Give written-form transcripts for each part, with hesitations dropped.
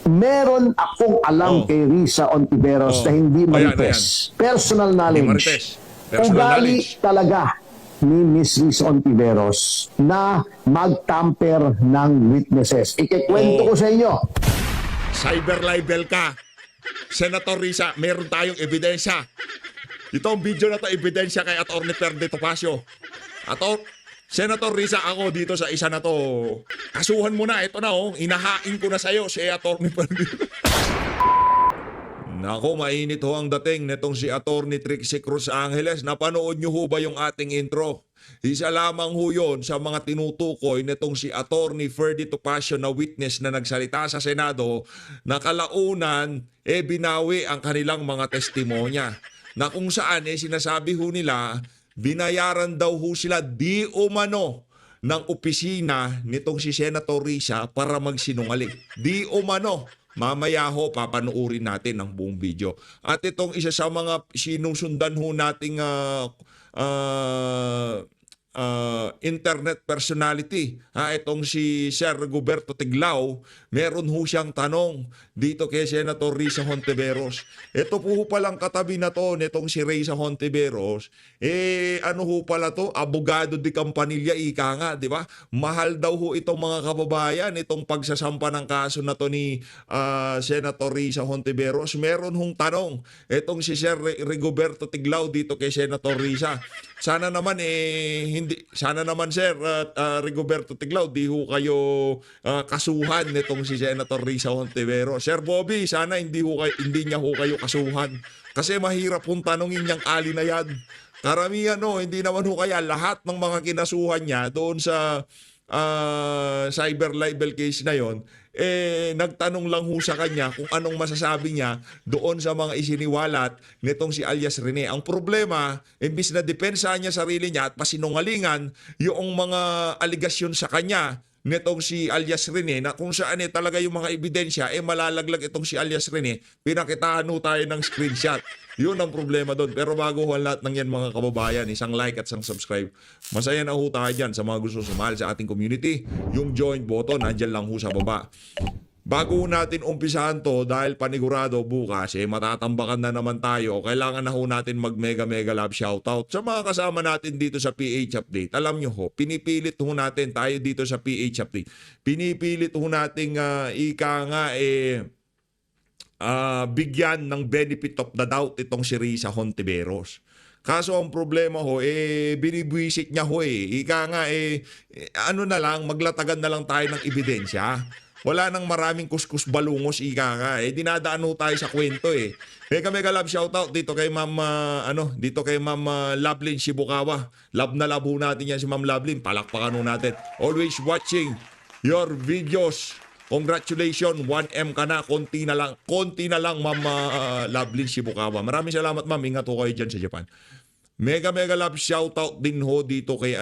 Meron akong alam kay Risa Ontiveros na hindi marites. Personal knowledge. Ugali talaga ni Miss Risa Ontiveros na mag-tamper ng witnesses. Ikikwento ko sa inyo. Cyber libel ka. Senator Risa, meron tayong ebidensya. Itong video na to, ebidensya kay Atty. Ferdy Topacio. Senator Risa, ako dito sa isa na to. Kasuhan mo na, ito na oh. Inahain ko na sa'yo si Atty. Ferdy. Nako, mainit ho ang dating netong si Atty. Trixie Cruz Angeles. Napanood nyo ho ba yung ating intro? Isa lamang ho yun sa mga tinutukoy netong si Atty. Ferdy Topacio na witness na nagsalita sa Senado na kalaunan binawi ang kanilang mga testimonya. Na kung saan sinasabi ho nila, binayaran daw ho sila di umano ng opisina nitong si Senator Risa para magsinungaling. Di umano. Mamaya ho, papanuurin natin ang buong video. At itong isa sa mga sinusundan ho nating internet personality, itong si Sir Roberto Tiglao, meron ho siyang tanong dito kay Senator Risa Hontiveros. Ito po ho palang katabi na to nitong si Risa Hontiveros, ano ho pala to, abogado di Campanilla, ika nga, di ba? Mahal daw ho itong mga kababayan, itong pagsasampa ng kaso na to ni Senator Risa Hontiveros. Meron hong tanong, itong si Sir Rigoberto Tiglao dito kay Senator Risa. Sana naman sana naman Sir Rigoberto Tiglao, di ho kayo kasuhan nitong si Senator Risa Hontiveros. Sir Bobby, sana hindi niya ho kayo kasuhan. Kasi mahirap hong tanongin niyang ali na yan. Karamihan hindi naman ho kaya lahat ng mga kinasuhan niya doon sa cyber libel case na yon, nagtanong lang ho sa kanya kung anong masasabi niya doon sa mga isiniwalat nitong si alias Rene. Ang problema, imbis na depensa niya sarili niya at pasinungalingan yung mga aligasyon sa kanya nitong si alias Rene, na kung saan talaga yung mga ebidensya malalaglag itong si alias Rene, pinakitahan ho tayo ng screenshot. Yun ang problema doon. Pero bago ho lahat ng yan mga kababayan, isang like at isang subscribe. Masaya na ho tayo dyan sa mga gusto sumali sa ating community. Yung join button, nandyan lang ho sa baba. Bago natin umpisahan to, dahil panigurado bukas, matatambakan na naman tayo, kailangan na ho natin mag-mega love shoutout sa mga kasama natin dito sa PH Update. Alam nyo ho, pinipilit ho natin tayo dito sa PH Update. Pinipilit ho nating bigyan ng benefit of the doubt itong si Risa Hontiveros. Kaso ang problema ho, binibwisit niya ho ano na lang, maglatagan na lang tayo ng ebidensya. Wala nang maraming kuskus balungos, dinadaan ho tayo sa kwento Mega love shoutout dito kay Ma'am Lovelyn Shibukawa. Love na love ho natin yan si Ma'am Lovelyn. Palakpakan ho natin. Always watching your videos. Congratulations, 1M ka na. Konti na lang Ma'am Lovelyn Shibukawa. Maraming salamat Ma'am. Ingat ho kayo dyan sa Japan. Mega love shoutout din ho dito kay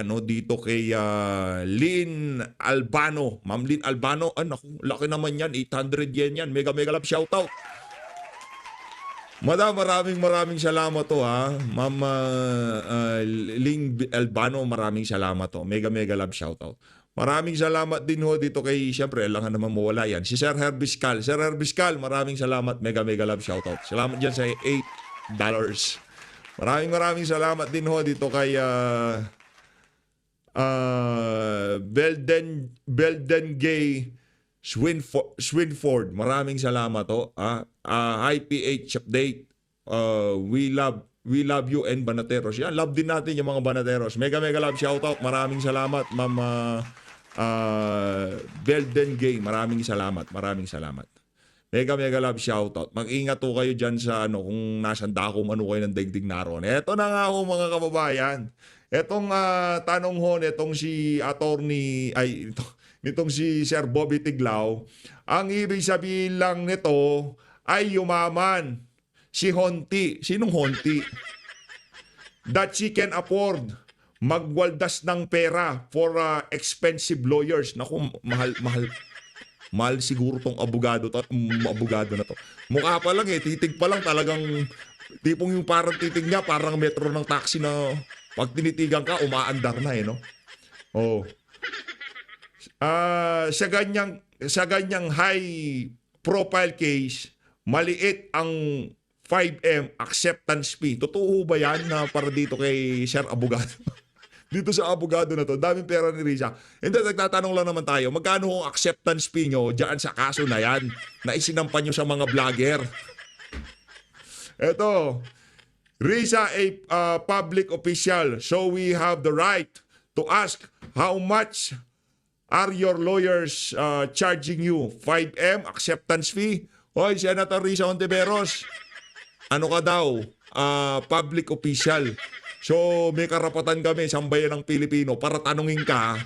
Lynn Albano. Ma'am Lynn Albano, naku, laki naman yan, 800 yen yan. Mega love shoutout. Madam, maraming salamat to Ma'am Lynn Albano, maraming salamat to. Mega love shoutout. Maraming salamat din ho dito kay, siyempre, lang naman mawala yan, si Sir Herbiscal. Sir Herbiscal, maraming salamat. Mega love shoutout. Salamat dyan sa $8. Maraming salamat din ho dito kay Belden Gay Swinford. Maraming salamat ho. Hi PH Update. We love you and Banateros. Yan, love din natin yung mga Banateros. Mega love shoutout. Maraming salamat Ma'am Belden Gay. Maraming salamat. Mega love shoutout. Mag-ingat ho kayo dyan sa kung nasan dakong kayo ng daigdig naroon. Eto na nga ho mga kababayan. Etong tanong ho nitong si nitong si Sir Bobby Tiglao, ang ibig sabihin lang nito ay yumaman si Honti. Sinong Honti? That she can afford magwaldas ng pera for expensive lawyers. Naku, mahal siguro tong abogado na to. Mukha pa lang titig pa lang talagang tipong yung parang titig niya parang metro ng taxi na pag tinitigan ka umaandar na no. Sa ganyang high profile case, maliit ang 5M acceptance fee. Totoo ba yan na para dito kay Sir Abogado? Dito sa abogado na to, daming pera ni Risa. Hindi, nagtatanong lang naman tayo, magkano ang acceptance fee nyo dyan sa kaso na yan na isinampan nyo sa mga vlogger? Eto, Risa a public official, so we have the right to ask how much are your lawyers charging you? 5M acceptance fee? Hoy, Senator Risa Hontiveros, ano ka daw? Public official. So, may karapatan kami, sambayan ng Pilipino, para tanungin ka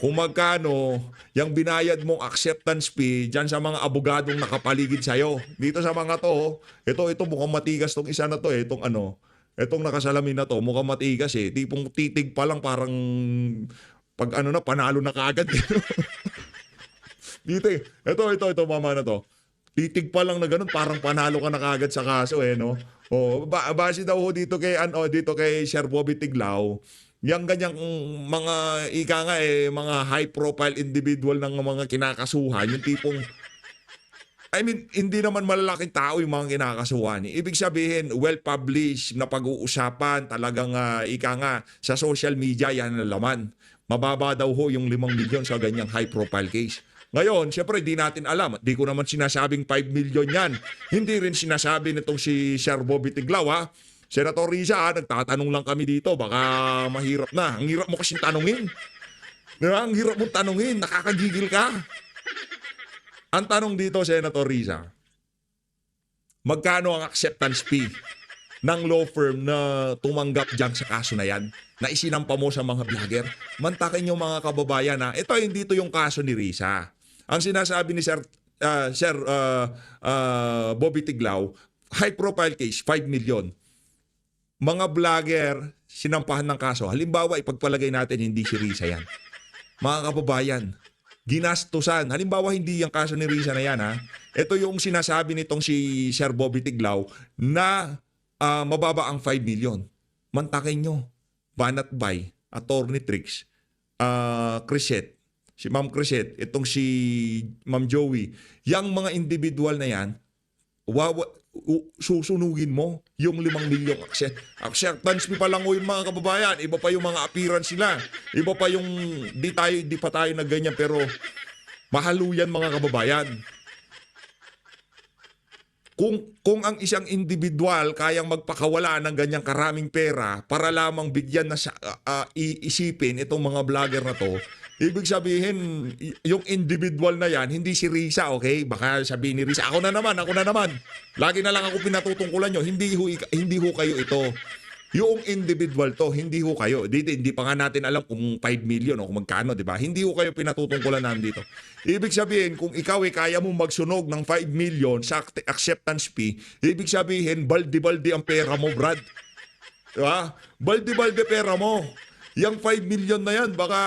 kung magkano yung binayad mong acceptance fee dyan sa mga abogadong nakapaligid sa'yo. Dito sa mga to, ito mukhang matigas tong isa na to eh, itong nakasalamin na to, mukhang matigas eh. Tipong titig pa lang parang pag panalo na kaagad. Dito eh. Ito, mama na to. Titig pa lang na ganun, parang panalo ka na kaagad sa kaso eh, no? Base daw ho dito kay Sir Bobby Tiglao, yung ganyang mga mga high profile individual ng mga kinakasuhan, yung tipong hindi naman malalaking tao yung mga kinakasuhan. Ibig sabihin, well-published na pag-uusapan, talagang sa social media yan ang laman. Mababa daw ho yung 5 milyon sa ganyang high profile case. Ngayon, siyempre, di natin alam. Di ko naman sinasabing 5 million yan. Hindi rin sinasabi nitong si Sir Bobby Tiglao, ha? Senator Risa, nagtatanong lang kami dito. Baka mahirap na. Ang hirap mo kasing tanungin. Diba? Ang hirap mong tanungin. Nakakagigil ka. Ang tanong dito, Senator Risa, magkano ang acceptance fee ng law firm na tumanggap dyan sa kaso na yan? Na isinampa mo sa mga vlogger? Mantakin yung mga kababayan na ito, hindi to yung kaso ni Risa. Ang sinasabi ni Sir Bobby Tiglao, high profile case, 5 million. Mga vlogger, sinampahan ng kaso. Halimbawa, ipagpalagay natin hindi si Risa yan. Mga kababayan, ginastusan. Halimbawa, hindi yung kaso ni Risa na yan, ha? Ito yung sinasabi nitong si Sir Bobby Tiglao na mababa ang 5 million. Mantakin nyo. Banat Bay, Attorney Trix, Crisette, si Ma'am Crisette, itong si Ma'am Joey, yung mga individual na yan, susunugin mo yung 5 milyong acceptance fee pa lang o yung mga kababayan. Iba pa yung mga appearance sila. Iba pa yung di pa tayo na ganyan pero mahaluyan mga kababayan. Kung ang isang individual kayang magpakawala ng ganyang karaming pera para lamang bigyan na iisipin itong mga vlogger na to, ibig sabihin, yung individual na yan, hindi si Risa, okay? Baka sabihin ni Risa, ako na naman. Lagi na lang ako pinatutungkulan nyo. Hindi ho kayo ito. Yung individual to, hindi ho kayo. Hindi pa nga natin alam kung 5 million o kung magkano, di ba? Hindi ho kayo pinatutungkulan nandito. Ibig sabihin, kung ikaw kaya mo magsunog ng 5 million sa acceptance fee, ibig sabihin, baldi-baldi ang pera mo, Brad. Di ba? Baldi-baldi pera mo. Yung 5 million na yan, baka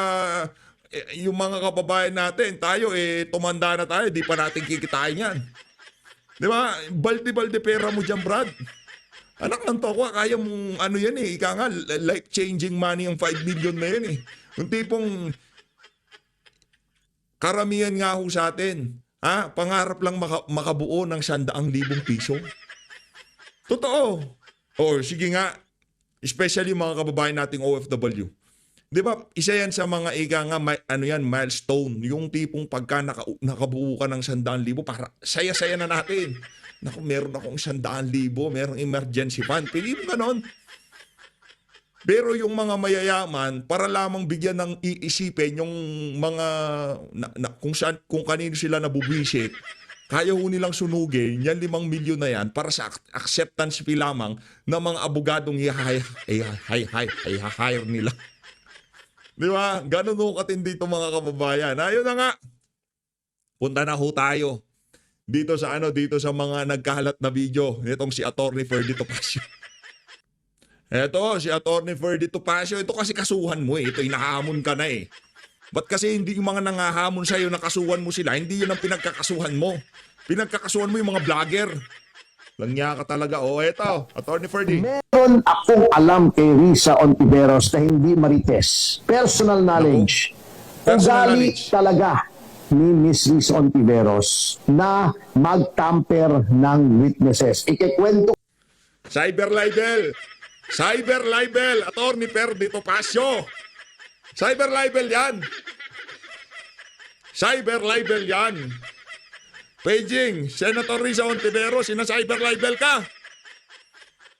yung mga kababayan natin, tayo tumanda na tayo, di pa natin kikitain yan. Di ba? Baldi-baldi pera mo dyan, Brad. Anak ng tokwa, kaya mong yan ika nga, life-changing money ang 5 million na yan Yung tipong karamihan nga ho sa atin, pangarap lang makabuo ng 100,000 piso. Totoo. Sige nga, especially mga kababayan nating OFW. Di ba, isa yan sa mga milestone. Yung tipong pagka nakabuo ka ng 100,000, para saya-saya na natin. Naku, meron akong 100,000, merong emergency fund. Pili mo ganon. Pero yung mga mayayaman, para lamang bigyan ng iisipin yung mga, kung kanino sila nabubwisit, kaya ho nilang sunugin, yan 5 milyon na yan, para sa acceptance fee lamang ng mga abogadong i-hire nila. Di ba? Ganon ho katindi itong mga kababayan. Ayun na nga. Punta na ho tayo. Dito sa mga nagkahalat na video nitong si Attorney Ferdy Topacio. Eto, si Attorney Ferdy Topacio, ito kasi kasuhan mo Ito, inahamon ka na Ba't kasi hindi yung mga nangahamon sa'yo na kasuhan mo sila? Hindi yun ang pinagkakasuhan mo. Pinagkakasuhan mo yung mga vlogger. Langya ka talaga. Eto, Attorney Ferdy. Meron akong alam kay Risa Hontiveros na hindi marites. Personal knowledge. Personal Ugali knowledge. talaga ni Miss Riz Ontiveros na mag-tamper ng witnesses. Ikikwento Cyber libel. Cyber libel. Attorney Perdi Topacio. Cyber libel yan. Cyber libel yan. Paging, Senator Risa Ontiveros, sina-cyber libel ka.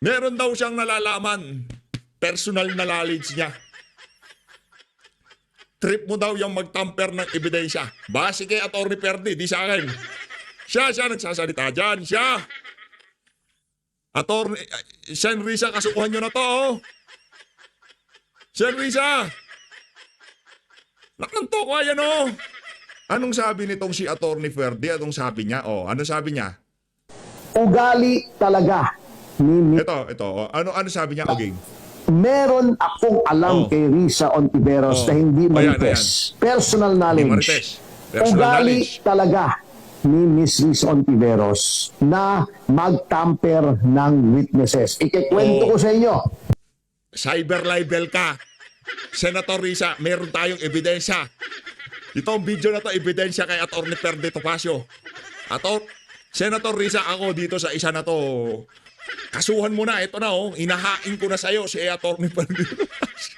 Meron daw siyang nalalaman. Personal na knowledge niya. Trip mo daw yung magtamper ng ebidensya. Base kay Attorney Perdi, di sa akin. Siya nagsasalita dyan. Siya. Attorney, Sen Risa, kasukuhan nyo na to, oh. Sen Risa. Nakanto ko, ayan, oh. Anong sabi nitong si Attorney Perdi? Anong sabi niya? Oh, ano sabi niya? ugali talaga ni Ito. Oh. Ano sabi niya, Oging? meron akong alam Oh. kay Risa Ontiveros Oh. na hindi Ayan, marites. Personal knowledge. Marites. Personal Ugali knowledge. talaga ni Miss Risa Ontiveros na mag-tamper ng witnesses. Ikikwento Oh. ko sa inyo. Cyber libel ka. Senator Risa, meron tayong ebidensya. Itong video na to, ebidensya kay Attorney Perdi Topacio. Senator Risa, ako dito sa isa na to. Kasuhan mo na, ito na, oh. Inahain ko na sa'yo si Attorney Perdi Topacio.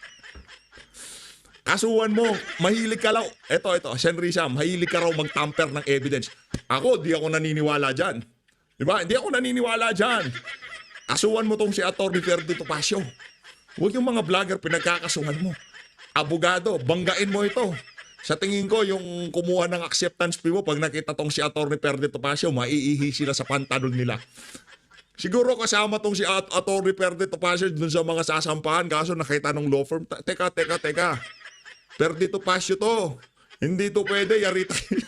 Kasuhan mo, mahilig ka raw. Ito, Sen Risa, mahilig ka raw mag-tamper ng evidence. Ako, di ako naniniwala dyan. Diba? Hindi ako naniniwala dyan. Kasuhan mo tong si Attorney Perdi Topacio. Huwag yung mga vlogger pinagkakasuhan mo. Abogado, banggain mo ito. Sa tingin ko, yung kumuha ng acceptance fee mo, pag nakita tong si Attorney Perdi Topacio, maiihi sila sa pantalon nila. Siguro kasama tong si Attorney Perdi Topacio dun sa mga sasampahan, kaso nakita ng law firm. Teka. Perdi Topacio to. Hindi to pwede, yari tayo.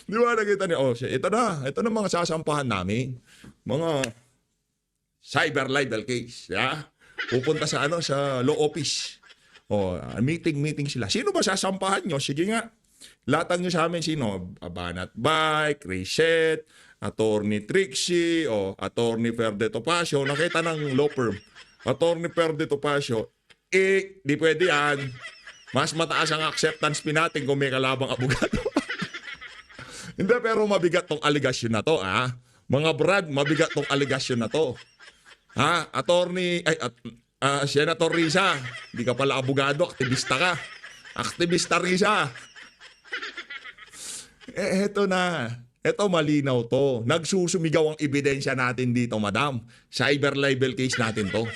Di ba nakita niya? Oh, ito na mga sasampahan namin. Mga cyber libel case. Yeah? Pupunta sa sa law office. Oh, meeting sila. Sino ba sasampahan nyo? Sige nga. Latang nyo sa amin sino? Banat Bike, Reset, Attorney Trixie, o Attorney Perdi Topacio. Nakita ng law firm. Attorney Perdi Topacio. Di pwede yan. Mas mataas ang acceptance fee natin kung may kalabang abogado. Hindi, pero mabigat tong aligasyon na to, ha? Mga Brad, mabigat tong aligasyon na to. Ha? Senator Risa, di ka pala abogado, aktivista ka. Aktivista Risa. Eto na. Eto malinaw to. Nagsusumigaw ang ebidensya natin dito, madam. Cyber libel case natin to.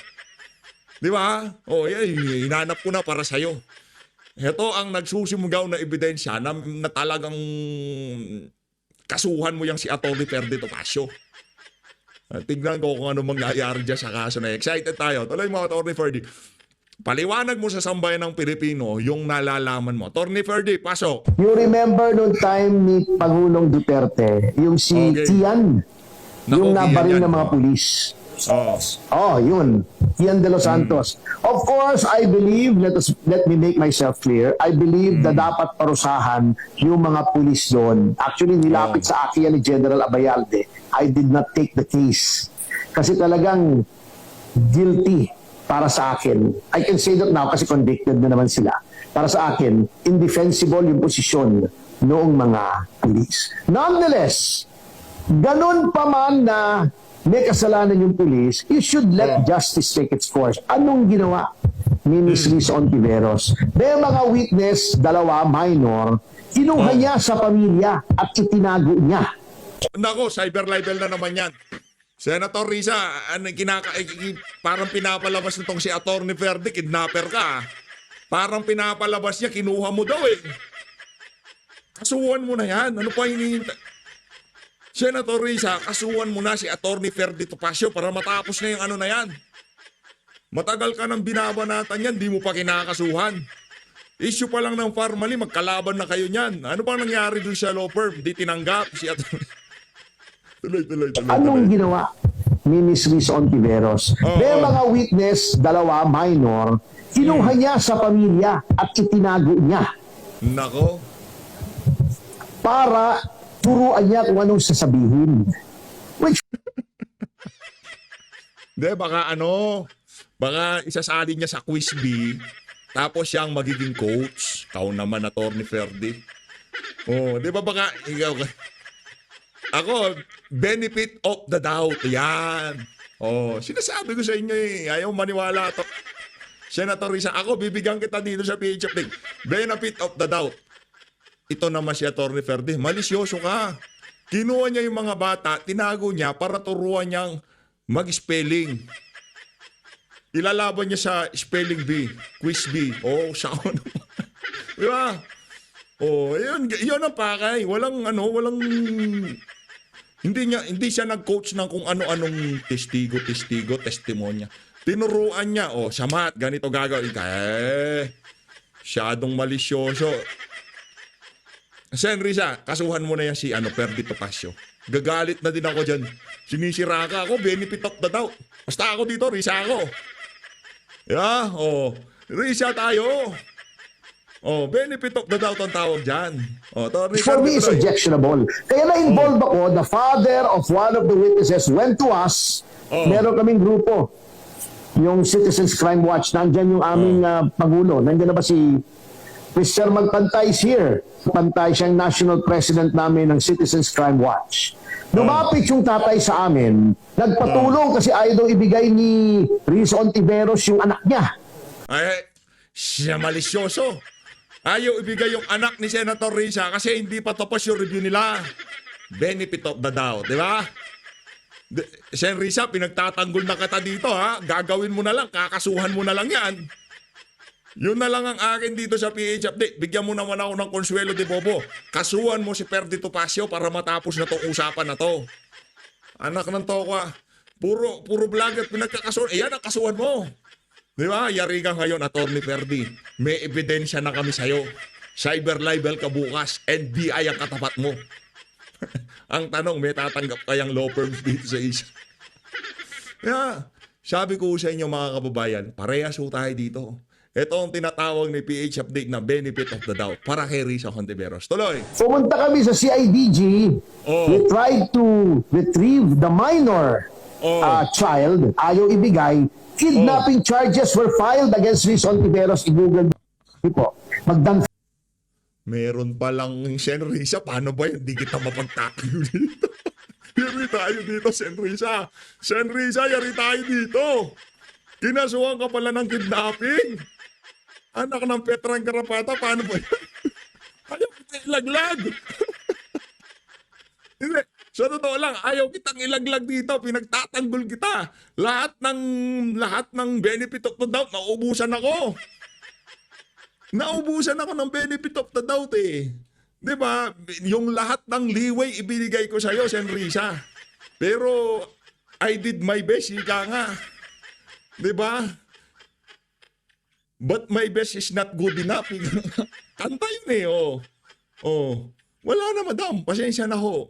Di ba? O, hinanap ko na para sa'yo. Ito ang nagsusumigaw na ebidensya na talagang kasuhan mo yang si Attorney Perdi Topacio. Tignan ko kung ano mangyayari dyan sa kaso na. Excited tayo. Tuloy mo, Attorney Perdi. Paliwanag mo sa sambayan ng Pilipino yung nalalaman mo. Attorney Perdi, pasok. You remember noong time ni Pangulong Duterte, yung si Okay. Kian, yung Naku, nabaril Kian yan. ng mga pulis. Yun. Kian de los Santos. Of course, I believe, let me make myself clear, I believe na dapat parusahan yung mga pulis doon. Actually, nilapit sa akin yan ni General Abayalde. I did not take the case. Kasi talagang guilty para sa akin. I can say that now kasi convicted na naman sila. Para sa akin, indefensible yung posisyon noong mga pulis. Nonetheless, ganun pa man na may kasalanan yung pulis, you should let justice take its course. Anong ginawa ni Ms. Riz Ontiveros? May mga witness, dalawa, minor, kinuha niya sa pamilya at itinago niya. Nako, cyber libel na naman yan. Senator Risa, parang pinapalabas nitong si Attorney Perdi, kidnapper ka. Parang pinapalabas niya, kinuha mo daw eh. Kasuhan mo na yan. Ano pa hinihintay? Senator Risa, kasuhan mo na si Attorney Perdi Topacio para matapos na yung ano na yan. Matagal ka nang binabanatan yan, di mo pa kinakasuhan. Issue pa lang ng formally, magkalaban na kayo niyan. Ano bang nangyari dun sa law firm? Di tinanggap si Attorney. Tuloy. Anong ginawa ni Ms. Riz Ontiveros? May mga witness, dalawa, minor, kinuha niya sa pamilya at itinago niya. Nako. Para turuan niya kung anong sasabihin. Which Baka isasali niya sa quiz bee Tapos siya ang magiging coach. Kau naman, Attorney Ferdy. Oh, di ba baka ikaw ako, benefit of the doubt. Yan. Oh, sinasabi ko sa inyo eh. Ayaw maniwala to. Senator Risa, ako bibigyan kita dito sa PH Update. Benefit of the doubt. Ito naman si Attorney Ferdy. Malisyoso ka. Kinuha niya yung mga bata, tinago niya para turuan niyang mag-spelling. Ilalaban niya sa spelling bee, quiz bee. Oh, siya ako naman. Di ba? Oh, yun ang pakay. Walang hindi siya nag-coach ng kung ano-anong testimonya. Tinuruan niya, oh, samat, ganito gagawin ka. Siyadong malisyoso. Sen Risa, kasuhan mo na yan si Ferdy Topacio. Gagalit na din ako dyan. Sinisira ka ako, benefit of the doubt. Basta ako dito, Risa ako. Yeah, oh. Risa tayo. Oh, benefit of the doubt ang tawag dyan. Oh, For me, it's objectionable. Kaya na-involve ako, the father of one of the witnesses went to us. Meron kaming grupo. Yung Citizens Crime Watch, nandyan yung aming Pangulo. Nandyan na ba si Mr. Magpantay is here. Pantay siyang national president namin ng Citizens Crime Watch. Lumapit yung tatay sa amin, nagpatulong kasi ayaw daw ibigay ni Risa Ontiveros yung anak niya. Ay, siya malisyoso. Ayaw ibigay yung anak ni Senator Risa kasi hindi pa tapos yung review nila. Benefit of the doubt, di ba? Sen Risa, pinagtatanggol na kita dito ha. Gagawin mo na lang, kakasuhan mo na lang yan. Yun na lang ang akin dito sa PH Update. Bigyan mo naman ako ng Consuelo de Bobo. Kasuhan mo si Ferdy Topacio para matapos na tong usapan na to. Anak ng tokwa. Puro vlogger pinagkakasuhan. Yan ang kasuhan mo. Di ba? Yari ka ngayon, Attorney Ferdy. May ebidensya na kami sa'yo. Cyber libel ka bukas. NBI ang katapat mo. Ang tanong, may tatanggap kayang law firms dito sa isa. Yeah. Sabi ko sa inyo mga kababayan, parehas ho tayo dito. Ito ang tinatawag ni PH Update na benefit of the doubt para kay Risa Hontiveros. Tuloy. Pumunta kami sa CIDG. We tried to retrieve the minor child. Ayaw ibigay. Kidnapping charges were filed against Risa Hontiveros. I-google po. Meron palang Sen Risa. Paano ba yun? Di kita mapagtakil dito. Yari tayo dito, Sen Risa. Sen Risa, yari tayo dito. Kinasuhan ka pala ng kidnapping. Anak ng Petrang Karapata, paano ba yan? Ayaw kitang ilaglag. Hindi. Sa totoo lang, ayaw kitang ilaglag dito. Pinagtatanggol kita. Lahat ng benefit of the doubt, nauubusan ako. Nauubusan ako ng benefit of the doubt eh. Diba? Yung lahat ng leeway ibinigay ko sa'yo, Sen Risa. Pero, I did my best, ika nga. Diba? But my best is not good enough. Kanta yun eh, Wala na, madam. Pasensya na ho.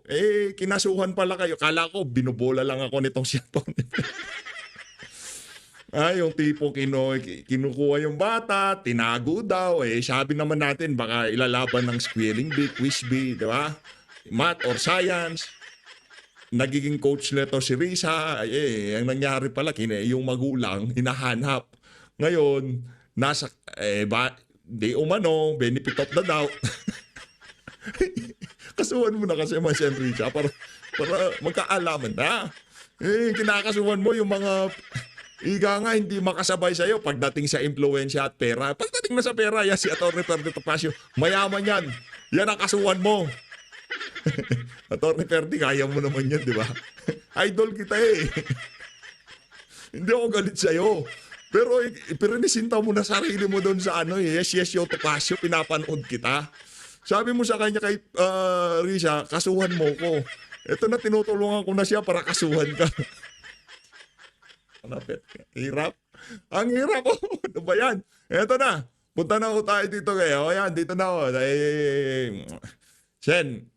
Kinasuhan pala kayo. Kala ko, binubola lang ako nitong siyapon. Yung tipo kinukuha yung bata, tinago daw. Sabi naman natin, baka ilalaban ng spelling bee, quiz bee, di ba? Math or science. Nagiging coach leto si Risa. Ang nangyari pala, yung magulang, hinahanap. Ngayon, di umano, benefit of the doubt. Kasuhan mo na kasi mga Sen Risa para magkaalaman na. Kinakasuhan mo yung mga iga nga hindi makasabay sa'yo pagdating sa impluensya at pera. Pagdating na sa pera, yan si Atty. Ferdy Topacio, mayaman yan. Yan ang kasuhan mo. Atty. Ferdy, kaya mo naman yan, di ba? Idol kita eh. Hindi ako galit sa'yo. Pero ipirinisinta mo na sarili mo doon sa yes, yo, Topacio, pinapanood kita. Sabi mo sa kanya kay Risa, kasuhan mo ko. Ito na, tinutulungan ko na siya para kasuhan ka. Hirap. Ang hirap. Ano ba yan? Ito na. Punta na ako tayo dito kayo. Ayan, dito na ako. Sen,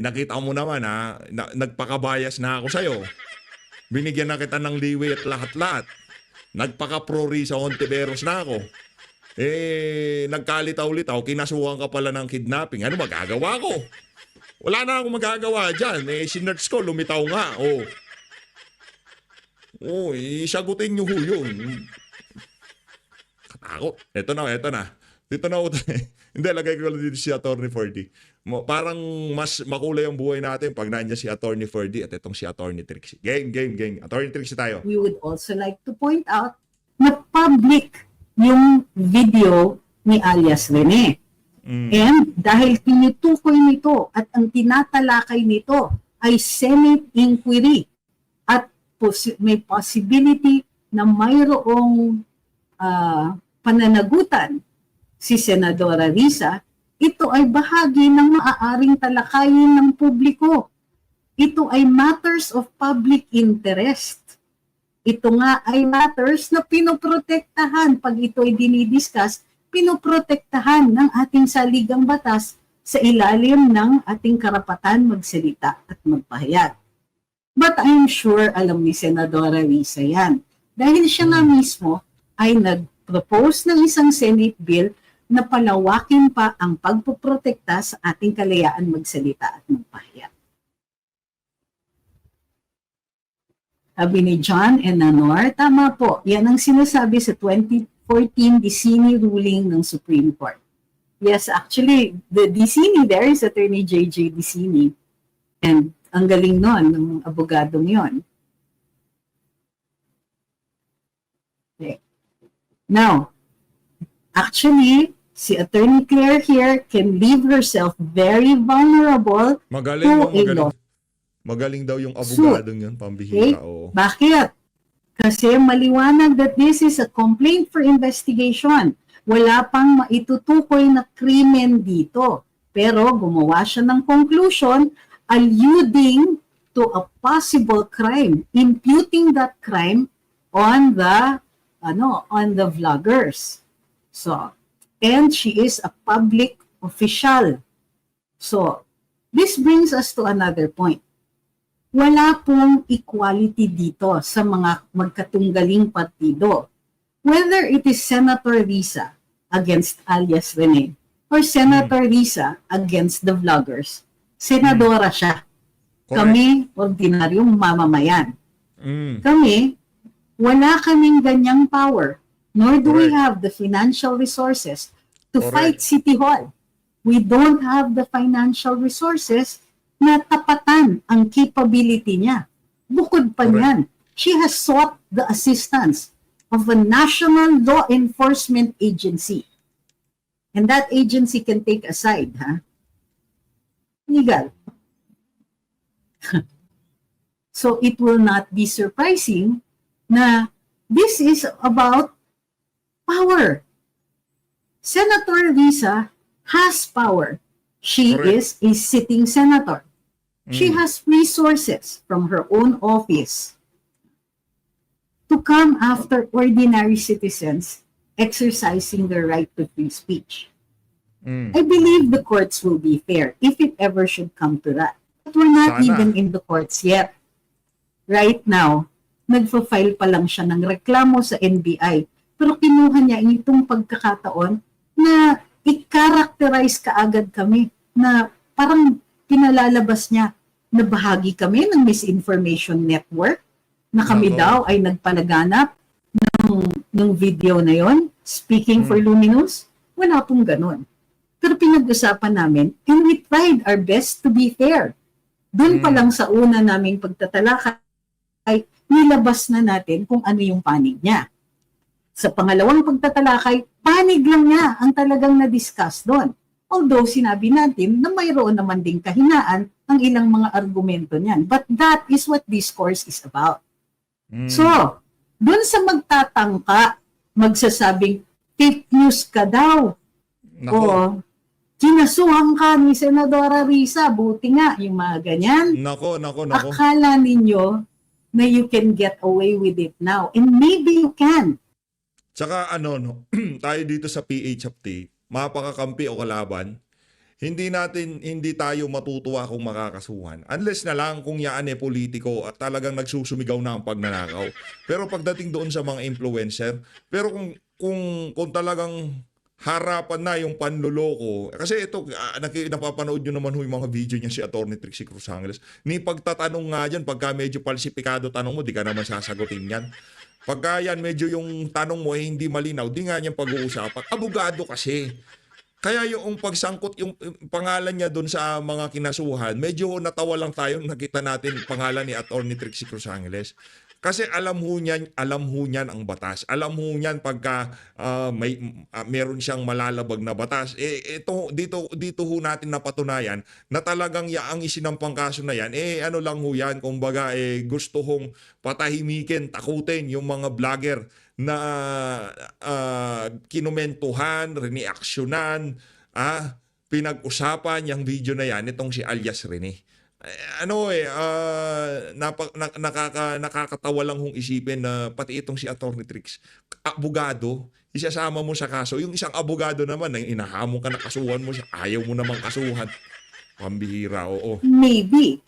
nakita mo naman ha, nagpakabayas na ako sa'yo. Binigyan na kita ng leeway at lahat-lahat. Nagpaka-pro Risa Hontiveros na ako. Nagkalitaw-litaw, kinasuhan ka pala ng kidnapping. Ano magagawa ko? Wala na akong magagawa dyan. Sinerts ko, lumitaw nga. Isagutin nyo ho yun. Ako, eto na. Dito na ako. Hindi, lagay ko lang dito si Attorney Ferdy. Parang mas makulay ang buhay natin pag nandiyan si Attorney Ferdy at itong si Attorney Trixie. Game. Attorney Trixie tayo. We would also like to point out na public yung video ni alias Rene. And dahil tinutukoy nito at ang tinatalakay nito ay Senate inquiry at may possibility na mayroong pananagutan si Senadora Risa, ito ay bahagi ng maaaring talakayin ng publiko. Ito ay matters of public interest. Ito nga ay matters na pinoprotektahan. Pag ito ay dinidiscuss, pinoprotektahan ng ating saligang batas sa ilalim ng ating karapatan magsalita at magpahayag. But I'm sure alam ni Senadora Risa yan. Dahil siya nga mismo ay nag-propose ng isang Senate bill na palawakin pa ang pagpoprotekta sa ating kalayaan magsalita at magpahayag. Sabi ni John and Nanor, tama po, yan ang sinasabi sa 2014 Dicini ruling ng Supreme Court. Yes, actually, the Dicini, there is Attorney J.J. Dicini. And ang galing nun, ng abogadong yon. Okay. Now, actually, si Attorney Claire here can leave herself very vulnerable Magaling daw yung abogadong yun, pambihira. Okay? Oo. Bakit? Kasi maliwanag that this is a complaint for investigation. Wala pang maitutukoy na krimen dito. Pero gumawa siya ng conclusion alluding to a possible crime, imputing that crime on the vloggers. So, and she is a public official. So, this brings us to another point. Wala pong equality dito sa mga magkatunggaling partido. Whether it is Senator Risa against alias Rene or Senator Risa against the vloggers, senadora siya. Correct. Kami, ordinaryong mamamayan. Mm. Kami, wala kaming ganyang power, nor do we Correct. have the financial resources to Correct. fight City Hall. We don't have the financial resources na tapatan ang capability niya. Bukod pa Correct. niyan, she has sought the assistance of a national law enforcement agency. And that agency can take a side, ha? Legal. So it will not be surprising na this is about power. Senator Risa has power. She Correct. is a sitting senator. She has resources from her own office to come after ordinary citizens exercising their right to free speech. I believe the courts will be fair if it ever should come to that. But we're not Sana. even in the courts yet. Right now, nagfa-file pa lang siya ng reklamo sa NBI. Pero kinuha niya itong pagkakataon na i-characterize kaagad kami na parang pinalalabas niya na bahagi kami ng misinformation network na kami Nako. daw ay nagpalaganap ng video na yon speaking for Luminous. Wala pong ganun. Pero pinag-usapan namin and we tried our best to be fair. Doon pa lang sa una naming pagtatalakay ay nilabas na natin kung ano yung panig niya. Sa pangalawang pagtatalakay, panig lang niya ang talagang na-discuss doon. Although sinabi natin na mayroon naman ding kahinaan ang ilang mga argumento niyan. But that is what this course is about. So, doon sa magtatangka, magsasabing, fake news ka daw. Nako. O, kinasuhan ka ni Senadora Risa, buti nga, yung mga ganyan. Nako. Akala ninyo na you can get away with it now. And maybe you can. Tsaka tayo dito sa PHFT, mapakakampi o kalaban, hindi tayo matutuwa kung makakasuhan. Unless na lang kung yaan politiko at talagang nagsusumigaw na ang pagnanakaw. Pero pagdating doon sa mga influencer, pero kung talagang harapan na yung panluloko. Kasi ito, napapanood nyo naman yung mga video niya si Atty. Trixie Cruz Angeles. Ni pagtatanong nga dyan, pagka medyo falsifikado tanong mo, di ka naman sasagutin yan. Pagka yan, medyo yung tanong mo hindi malinaw, di nga niyang pag-uusapan. Abogado kasi. Kaya yung pagsangkot, yung pangalan niya doon sa mga kinasuhan, medyo natawa lang tayo nung nakita natin pangalan ni Atty. Trixie Cruz Angeles. Kasi alam ho niyan ang batas. Alam ho niyan pagka meron siyang malalabag na batas. Dito ho natin napatunayan na talagang ang isinampang kaso na yan, ano lang ho yan, kumbaga gusto hong patahimikin, takutin yung mga vlogger na kinumentuhan, riniaksyonan, pinag-usapan yung video na yan, itong si alias Rene. Nakakatawa lang hong isipin na pati itong si Atty. Trix, abogado, isasama mo sa kaso. Yung isang abogado naman, na inahamon ka na kasuhan mo siya, ayaw mo namang kasuhan. Pambihira, oo. Maybe,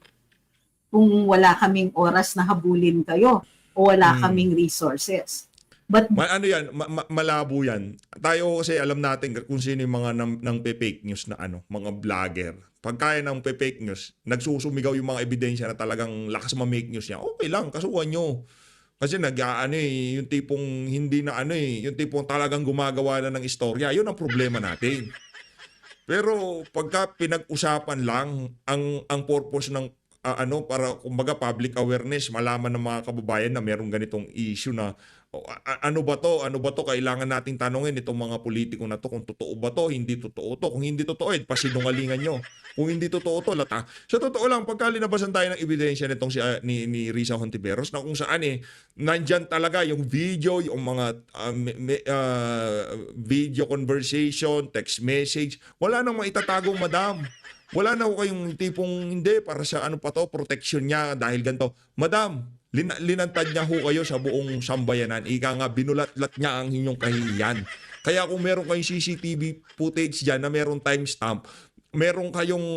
kung wala kaming oras na habulin kayo o wala kaming resources. But Ano yan, malabo yan. Tayo kasi alam natin kung sino yung mga nang fake news na mga vlogger. Pagkaya ng fake news, nagsusumigaw yung mga ebidensya na talagang lakas ma-make news niya. Okay lang, kasuhan nyo. Kasi yung tipong hindi na yung tipong talagang gumagawa na ng istorya. Yun ang problema natin. Pero pagka pinag-usapan lang ang purpose ng para kumbaga public awareness, malaman ng mga kababayan na merong ganitong issue na ano ba to kailangan nating tanungin itong mga politiko na to kung totoo ba to, hindi totoo to. Kung hindi totoo, pasinungalingan nyo. Kung hindi totoo to, lata. Sa totoo lang, pagka linabasan tayo ng ebidensya nitong ni Risa Hontiveros na kung saan nandyan talaga yung video, yung mga video conversation, text message, wala nang maitatagong, madam. Wala na ho kayong tipong hindi para sa protection niya dahil ganito. Madam, linantad niya ho kayo sa buong sambayanan. Ika nga, binulat-lat niya ang inyong kahihiyan. Kaya kung meron kayong CCTV footage dyan na meron timestamp, meron kayong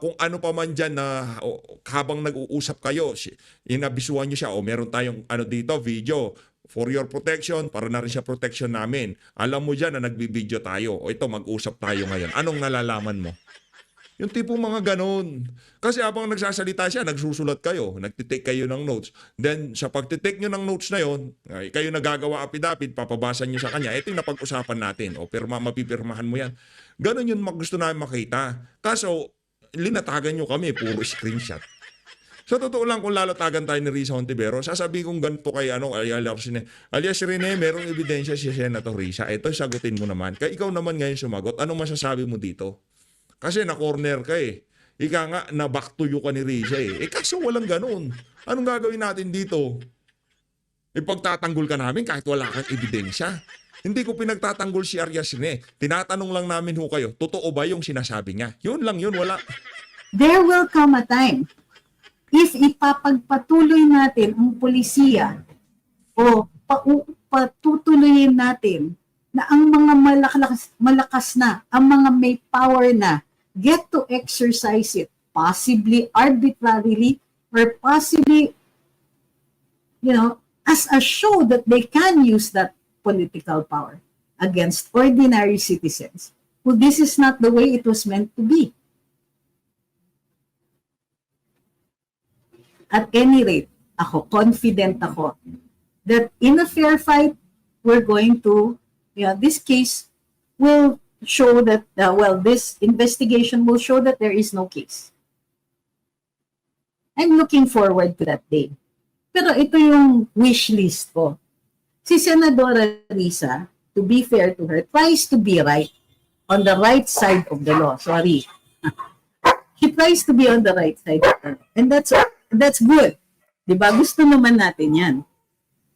kung ano pa man dyan na habang nag-uusap kayo, inabisuhan nyo siya, meron tayong dito, video, for your protection, para na rin siya protection namin. Alam mo dyan na nagbibideo tayo. O ito, mag-usap tayo ngayon. Anong nalalaman mo? Yung tipong mga ganun. Kasi habang nagsasalita siya, nagsusulat kayo, nagtitake kayo ng notes. Then, sa pagtitake nyo ng notes na yon, kayo nagagawa apid-apid, papabasa nyo sa kanya, ito yung napag-usapan natin. O, mapipirmahan mo yan. Ganun yun gusto namin makita. Kaso, linatagan nyo kami, puro screenshot. Sa totoo lang, kung lalatagan tayo ni Risa Hontiveros, sasabihin kong ganito kay alias Rene, merong ebidensya si Senator Risa. Ito, sagutin mo naman. Kaya ikaw naman ngayon sumagot. Anong masasabi mo dito? Kasi na-corner ka Ika nga, na-back to you ka ni Risa kaso walang ganun. Anong gagawin natin dito? Pagtatanggol ka namin kahit wala kang ebidensya. Hindi ko pinagtatanggol si Arias Rene. Tinatanong lang namin kayo, totoo ba yung sinasabi niya? Yun lang yun, wala. there will come a time if ipapagpatuloy natin ang polisiya o patutuloyin natin na ang mga malakas na, ang mga may power na, get to exercise it, possibly arbitrarily, or possibly, as a show that they can use that political power against ordinary citizens. Well, this is not the way it was meant to be. At any rate, confident ako, that in a fair fight, we're going to, this case will show that, this investigation will show that there is no case. I'm looking forward to that day. Pero ito yung wish list ko. Si Senadora Risa, to be fair to her, tries to be right, on the right side of the law. Sorry. She tries to be on the right side of the law. And that's good. Diba? Gusto naman natin yan.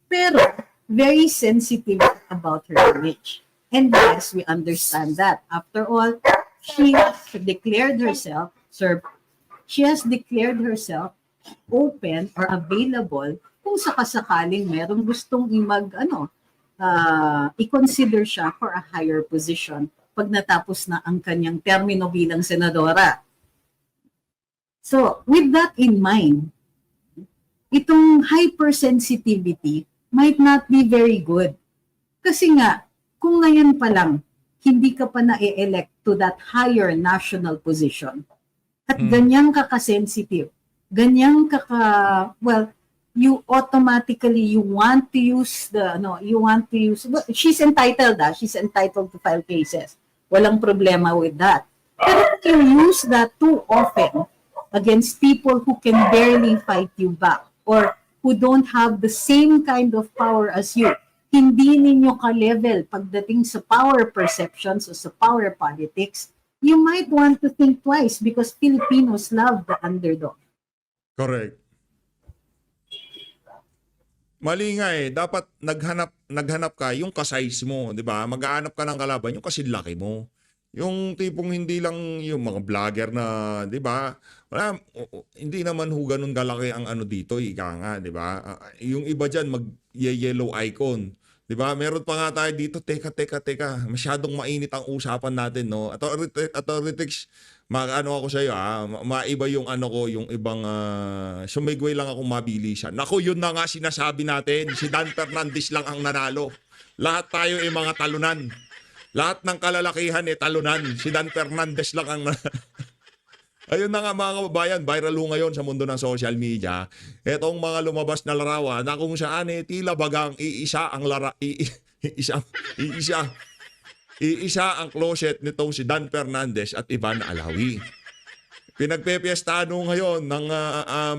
Pero, very sensitive about her image. And yes, we understand that. After all, she has declared herself open or available kung sakasakaling merong gustong i-consider siya for a higher position pag natapos na ang kanyang termino bilang senadora. So, with that in mind, itong hypersensitivity might not be very good. Kasi nga, kung ngayon pa lang, hindi ka pa na-elect to that higher national position. At ganyan ka ka-sensitive. Ganyan ka well, you automatically, you want to use she's entitled to file cases. Walang problema with that. Pero if you use that too often against people who can barely fight you back or who don't have the same kind of power as you, hindi ninyo ka-level pagdating sa power perceptions o sa power politics, you might want to think twice because Filipinos love the underdog. Correct. Mali nga dapat naghanap ka yung ka-size mo, 'di ba? Mag-aanap ka ng kalaban yung kasinlaki mo. Yung tipong hindi lang yung mga vlogger na, 'di ba? Hindi naman ho ganun kalaki ang ano dito, ika nga, 'di ba? Yung iba diyan mag-yellow icon. 'Di ba? Meron pa nga tayo dito, teka. Masyadong mainit ang usapan natin, no? Authoritics, ano ako sa iyo, maiba yung ano ko, yung ibang sumigway lang ako mabilisan. Nako, yun na nga sinasabi natin, si Dan Fernandez lang ang nanalo. Lahat tayo ay mga talunan. Lahat ng kalalakihan talunan. Si Dan Fernandez lang ang Ayun na nga mga kababayan, viral ho ngayon sa mundo ng social media. Etong mga lumabas na larawan na kung saan tila bagang iisa ang closet nitong si Dan Fernandez at Ivan Alawi. Pinagpepiestahan ho ngayon ng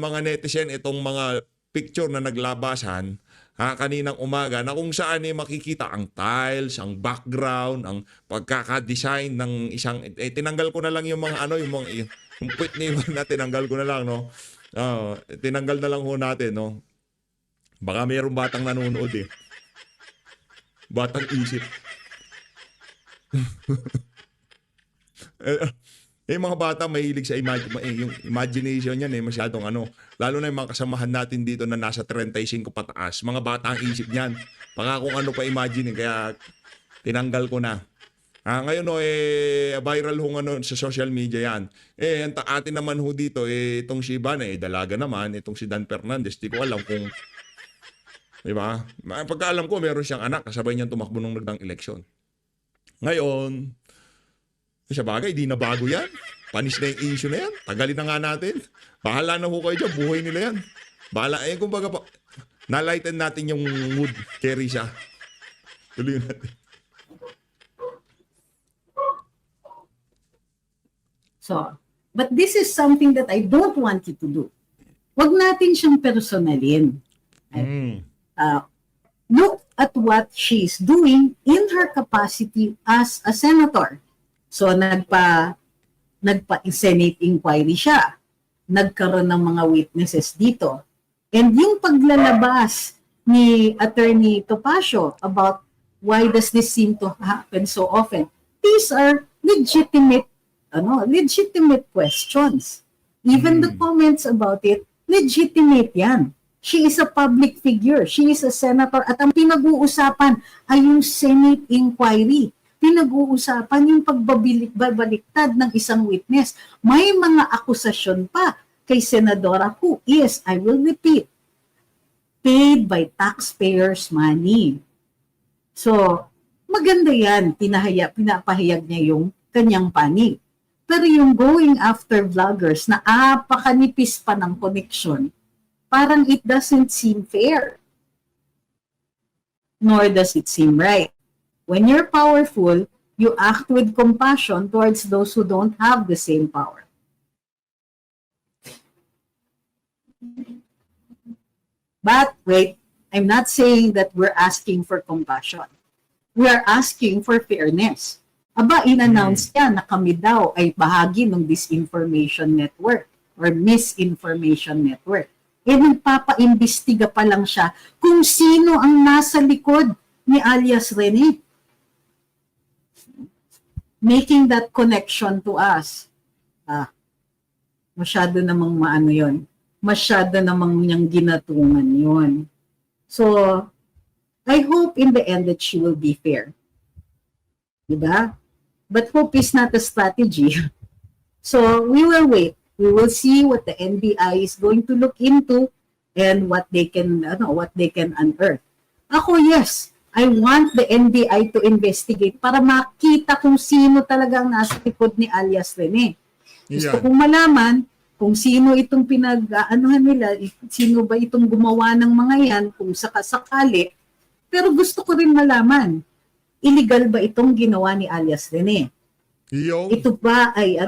mga netizen itong mga picture na naglabasan kaninang umaga na kung saan makikita ang tiles, ang background, ang pagkaka-design ng isang tinanggal ko na lang yung mga yung puwit ni Ivan na tinanggal ko na lang, no? Tinanggal na lang ho natin, no? Baka mayroong batang nanonood Batang isip. Yung mga bata mahilig sa yung imagination yan masyadong lalo na yung mga kasamahan natin dito na nasa 35 pataas. Mga bata ang isip niyan. Baka kung ano pa imagine, kaya tinanggal ko na. Ngayon viral ho sa social media yan. Ang atin naman ho dito, itong si Ivan, dalaga naman. Itong si Dan Fernandez, di ko alam kung, di ba? Pagkaalam ko, meron siyang anak, kasabay niyang tumakbo nung nagdang eleksyon. Ngayon, sa bagay, di na bago yan. Panis na yung issue na yan. Tagalin na nga natin. Bahala na ho kayo dyan, buhay nila yan. Bahala, kumbaga pa, nalighten natin yung mood kay Risa. Tuloy natin. So, but this is something that I don't want you to do. Wag natin siyang personalin. Look at what she's doing in her capacity as a senator. So, nagpa-Senate inquiry siya. Nagkaroon ng mga witnesses dito. And yung paglalabas ni Attorney Topacio about why does this seem to happen so often, these are legitimate questions. Even the comments about it, legitimate yan. She is a public figure. She is a senator. At ang pinag-uusapan ay yung Senate inquiry. Pinag-uusapan yung pagbabaliktad ng isang witness. May mga akusasyon pa kay Senadora who is, I will repeat, paid by taxpayers' money. So, maganda yan. Pinapahayag niya yung kanyang panig. Pero yung going after vloggers na apakanipis pa ng connection, parang it doesn't seem fair. Nor does it seem right. When you're powerful, you act with compassion towards those who don't have the same power. But wait, I'm not saying that we're asking for compassion. We are asking for fairness. Aba, in-announce niya na kami daw ay bahagi ng disinformation network or misinformation network. Nagpapa-imbestiga pa lang siya kung sino ang nasa likod ni alias Rene. Making that connection to us. Masyado namang maano yun. Masyado namang niyang ginatungan yun. So, I hope in the end that she will be fair. Diba? But hope is not a strategy. So we will wait. We will see what the NBI is going to look into and what they can unearth. Ako, yes, I want the NBI to investigate para makita kung sino talaga ang nasa likod ni alias Rene. Gusto Yan. kong malaman kung sino itong pinag-aanuhan nila, sino ba itong gumawa ng mga yan, kung sakasakali. Pero gusto ko rin malaman, illegal ba itong ginawa ni alias Rene? Yung, Ito ba ay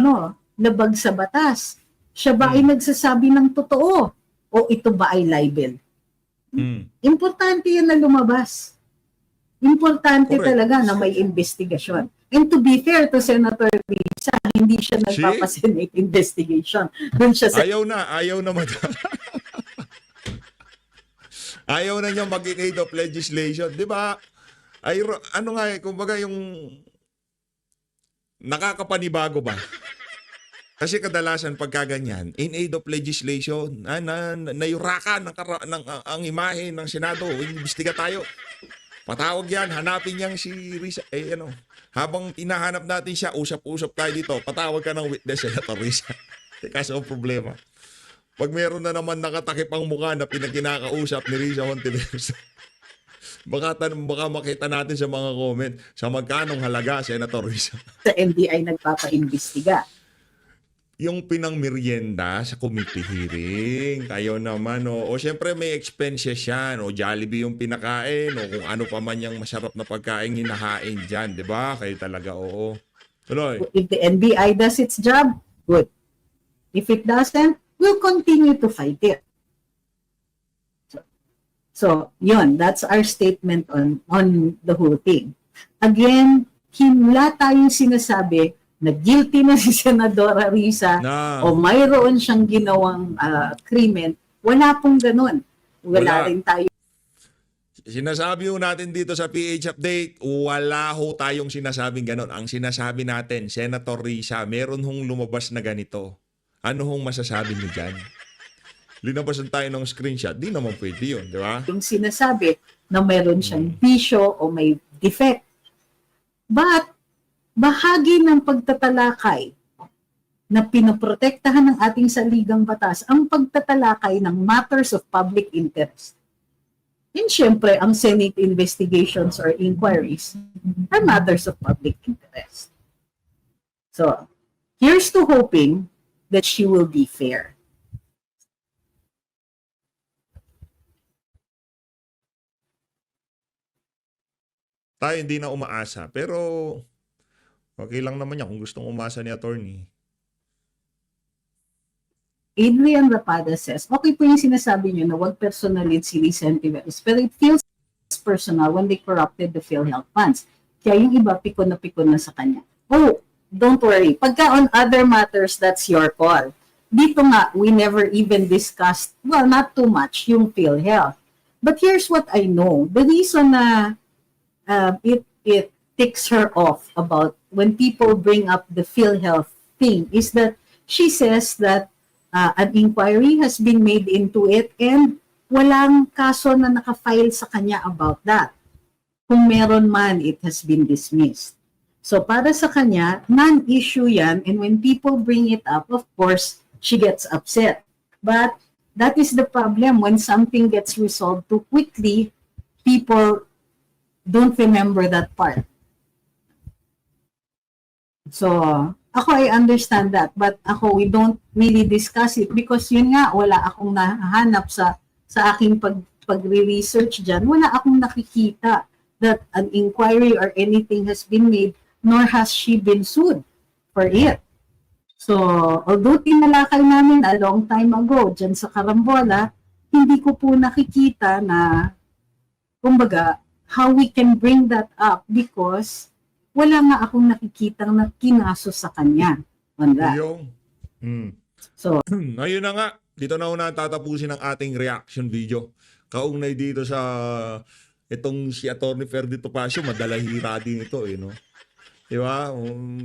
labag sa batas? Siya ba ay nagsasabi ng totoo? O ito ba ay libel? Importante yan na lumabas. Importante Correct. talaga na may investigasyon. And to be fair to Senator Risa, hindi siya nagpapasenate investigation. Doon siya sa ayaw na madam. Ayaw na niya mag-in aid of legislation. Di ba? Ay, ano nga kumbaga yung nakakapanibago ba? Kasi kadalasan pagka ganyan, in aid of legislation, nayurakan ang imahe ng Senado, imbestiga tayo. Patawag yan, hanapin niyang si Risa. Habang hinahanap natin siya, usap-usap tayo dito, patawag ka ng witness, Senator Risa. Kasi ang problema, pag meron na naman nakatakip ang mukha na pinaginakausap ni Risa Hontiveros, baka makita natin sa mga comment sa magkanong halaga, Senator Risa. NBI nagpapaimbestiga. Yung pinangmerienda sa committee hearing, kayo naman, o syempre may expenses yan, o Jollibee yung pinakain, o kung ano pa man yung masarap na pagkain hinahain dyan, di ba? Kayo talaga, oo. Tuloy. If the NBI does its job, good. If it doesn't, we'll continue to fight it. So yun, that's our statement on the whole thing. Again, wala tayong sinasabi na guilty na si Senadora Risa o mayroon siyang ginawang krimen. Wala pong ganun. Wala rin tayo. Sinasabi ho natin dito sa PH Update, wala ho tayong sinasabing ganun. Ang sinasabi natin, Senator Risa, meron hong lumabas na ganito. Ano hong masasabi niyo dyan? Linabasan tayo ng screenshot. Di naman pwede yun, di ba? Yung sinasabi na mayroon siyang bisyo o may defect. But, bahagi ng pagtatalakay na pinoprotektahan ng ating saligang batas ang pagtatalakay ng matters of public interest. And syempre, ang Senate investigations or inquiries are matters of public interest. So, here's to hoping that she will be fair. Tayo hindi na umaasa, pero okay lang naman yan kung gustong umasa ni attorney. Adrian Rapada says, okay po yung sinasabi niyo na wag personalin si Risa Hontiveros, pero it feels personal when they corrupted the PhilHealth funds. Kaya yung iba, pikon na sa kanya. Oh, don't worry. Pagka on other matters, that's your call. Dito nga, we never even discussed, well, not too much, yung PhilHealth. But here's what I know. The reason na it ticks her off about when people bring up the PhilHealth thing is that she says that an inquiry has been made into it and walang kaso na nakafile sa kanya about that. Kung meron man, it has been dismissed. So para sa kanya, non-issue yan, and when people bring it up, of course, she gets upset. But that is the problem. When something gets resolved too quickly, people don't remember that part. So, ako, I understand that, but we don't really discuss it because yun nga, wala akong nahanap sa aking pagre-research dyan, wala akong nakikita that an inquiry or anything has been made, nor has she been sued for it. So, although tinalakay namin a long time ago dyan sa Carambola, hindi ko po nakikita na, kumbaga, how we can bring that up because wala nga akong nakikitang na kinaso sa kanya on that. So, ayun na nga. Dito na una tatapusin ang ating reaction video. Kaugnay dito sa itong si Atty. Ferdy Topacio, madalahira din ito, no? Diba?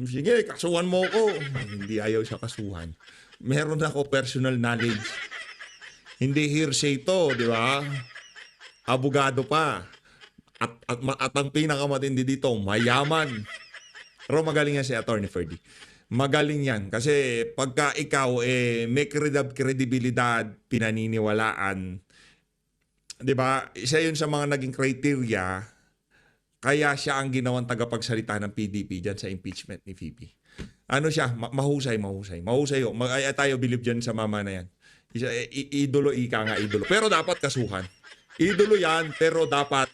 Sige, kasuhan mo ko. Hindi ayaw siya kasuhan. Meron ako personal knowledge. Hindi hearsay ito, di ba? Abogado pa. At ang pinakamatindi dito, mayaman. Pero magaling yan si Atty. Ferdy. Magaling yan. Kasi pagka ikaw may kredibilidad, pinaniniwalaan, di ba? Isa yun sa mga naging criteria Kaya siya ang ginawang tagapagsalita ng PDP dyan sa impeachment ni VP. Ano siya? Mahusay. Mahusay ho. Tayo believe dyan sa mama na yan. Idolo, ika nga idolo. Pero dapat kasuhan. Idolo yan, pero dapat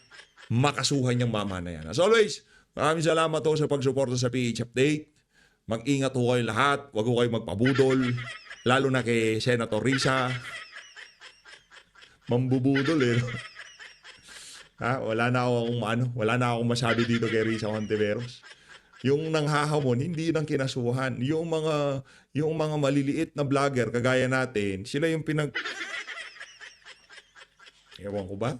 makasuhan yung mama na yan. As always, maraming salamat ho sa pagsuporta sa PH Update. Mag-ingat ho kayo lahat. Huwag ho kayo magpabudol. Lalo na kay Senator Risa. Mambubudol eh. Wala na akong masabi dito kay Risa Hontiveros. Yung nanghahamon, hindi nang kinasuhan. Yung mga maliliit na vlogger kagaya natin, sila yung Ewan ko ba?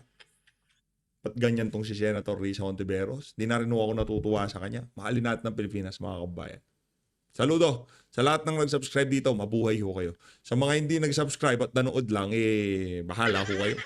Ba't ganyan tong si Senator Risa Hontiveros? Di na rin ako natutuwa sa kanya. Mahalin natin ng Pilipinas, mga kabayan. Saludo sa lahat ng nag-subscribe dito. Mabuhay ho kayo. Sa mga hindi nag-subscribe at nanood lang, bahala ho kayo.